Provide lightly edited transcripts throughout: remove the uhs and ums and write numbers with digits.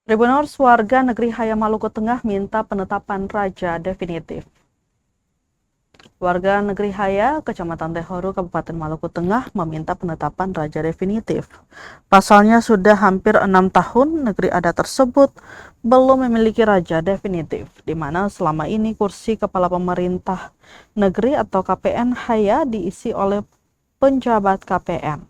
Tribuners warga negeri Haya Maluku Tengah minta penetapan raja definitif. Warga negeri Haya, Kecamatan Tehoru, Kabupaten Maluku Tengah meminta penetapan raja definitif. Pasalnya sudah hampir 6 tahun negeri adat tersebut belum memiliki raja definitif, di mana selama ini kursi kepala pemerintah negeri atau KPN Haya diisi oleh penjabat KPN.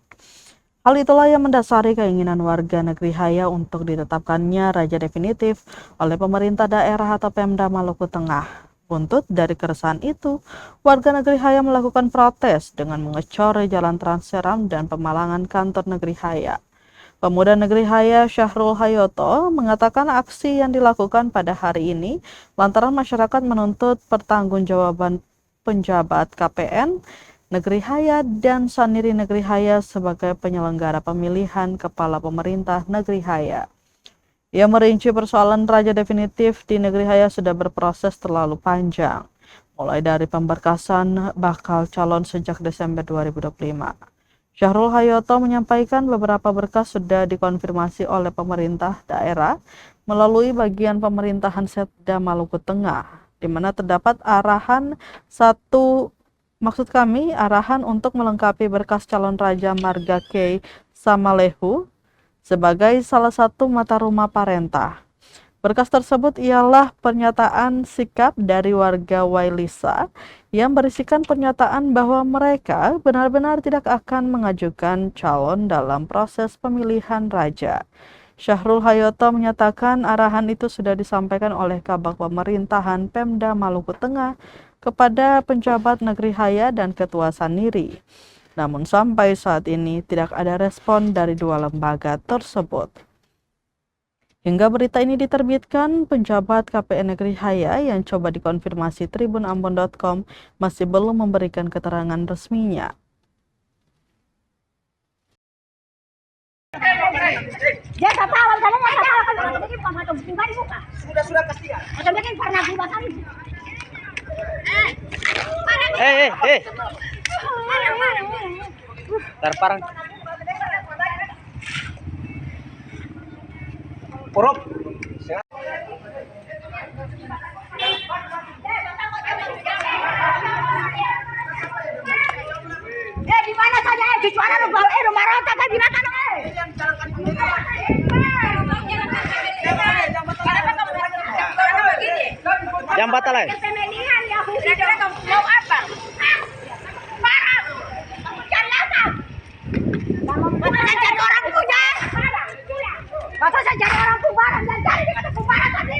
Hal itulah yang mendasari keinginan warga negeri Haya untuk ditetapkannya raja definitif oleh pemerintah daerah atau Pemda Maluku Tengah. Buntut dari keresahan itu, warga negeri Haya melakukan protes dengan mengecor jalan Transeram dan pemalangan kantor negeri Haya. Pemuda negeri Haya Syahrul Hayoto mengatakan aksi yang dilakukan pada hari ini lantaran masyarakat menuntut pertanggungjawaban penjabat KPN Negeri Haya dan Saniri Negeri Haya sebagai penyelenggara pemilihan kepala pemerintah Negeri Haya. Ia merinci persoalan raja definitif di Negeri Haya sudah berproses terlalu panjang, mulai dari pemberkasan bakal calon sejak Desember 2025. Syahrul Hayoto menyampaikan beberapa berkas sudah dikonfirmasi oleh pemerintah daerah melalui bagian pemerintahan Setda Maluku Tengah, di mana terdapat arahan arahan untuk melengkapi berkas calon Raja Marga Key Samalehu sebagai salah satu mata rumah parentah. Berkas tersebut ialah pernyataan sikap dari warga Wailisa yang berisikan pernyataan bahwa mereka benar-benar tidak akan mengajukan calon dalam proses pemilihan raja. Syahrul Hayoto menyatakan arahan itu sudah disampaikan oleh Kabag Pemerintahan Pemda Maluku Tengah kepada penjabat negeri Haya dan Ketua Saniri. Namun sampai saat ini tidak ada respon dari dua lembaga tersebut. Hingga berita ini diterbitkan, penjabat KPN Negeri Haya yang coba dikonfirmasi tribunambon.com masih belum memberikan keterangan resminya. Dia tak tahu, saya nggak tahu kan ini bukan macam pribadi bukan. Sudah pastikan. Macam mungkin pernah berubah kali. Terparang. Porop. Di mana saja di suara rumah rata kan binatang Yang batal ya? Pemilihan ya kira-kira mau apa? Barang. Cari apa? Masa saya cari orang punya? Masa saya cari orang tuh barang dan cari di mana barang tadi?